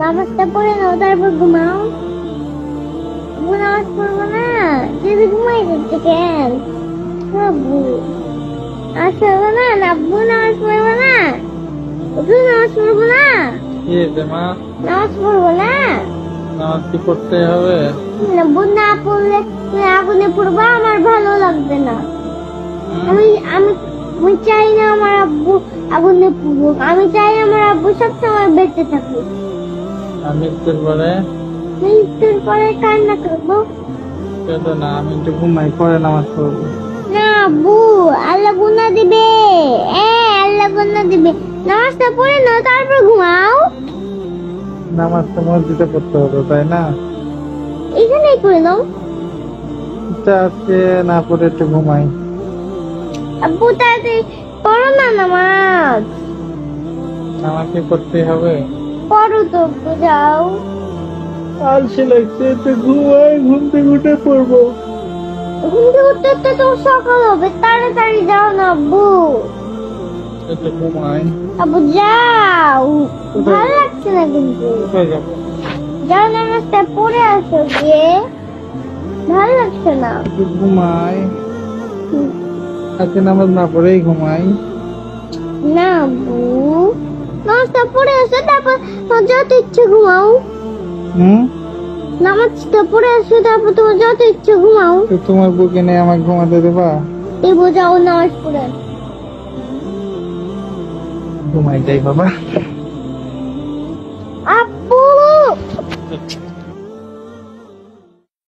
নামাজটা পড়ে নাও তারপর ঘুমাও। আব্বু নামাজ পড়বো না, যদি ঘুমাই যাচ্ছে কেন? আব্বু নামাজ পড়বো না, আব্বু নামাজ পড়বো না, ওকে নামাজ পড়বো না। কি হয়েছে মা? নামাজ পড়বো না। নামাজ কি পড়তে হবে? আব্বু না পড়লে তুমি আগুনে পড়বা, আমার ভালো লাগবে না। আমি আমি আমি চাই না আমার আব্বু আগুনে পড়ুক, আমি চাই আমার আব্বু সবসময় বেঁচে থাকুক। আমি মৃত্যুর পরে মৃত্যুর পরে কান্না করবো কেন না, আমি একটু ঘুমাই, পরে নামাজ পড়বো। না আব্বু, আল্লাহ গুনাহ দিবে। আল্লাহ গুনাহ দিবে। নামাজটা পড়ে নাও তারপর ঘুমাও। নামাজ তো মসজিদে পড়তে হতো, তাই না? এখানেই পড়ে নাও। আচ্ছা, আজকে না পড়ে একটু ঘুমাই। আব্বু তাড়াতাড়ি পড়ো না নামাজ। আমাকে করতে হবে। পড়ো তো আব্বু, যাও। আলসে লাগছে, একটু ঘুমাই, ঘুম থেকে উঠে পড়বো। ঘুম থেকে উঠতে উঠতে তো সকাল হবে, তাড়াতাড়ি যাও না আব্বু। একটু ঘুমাই। আব্বু যাও, ভালো লাগছে না কিন্তু। কোথায় যাবো? যাও নামাজটা পড়ে আসো গিয়ে, ভালো লাগছে না। একটু ঘুমাই। আজকে নামাজ না পড়েই ঘুমাই। না আব্বু, নামাজটা পড়ে আসো তারপর তোমার যত ইচ্ছে ঘুমাও। নামাজটা পড়ে আসো তারপর তোমার যত ইচ্ছে ঘুমাও। তো তোমার বুকে নিয়ে আমাকে ঘুমাতে দেবা? দেবো, যাও নামাজ পড়ে আসো। ঘুমাই যাই বাবা।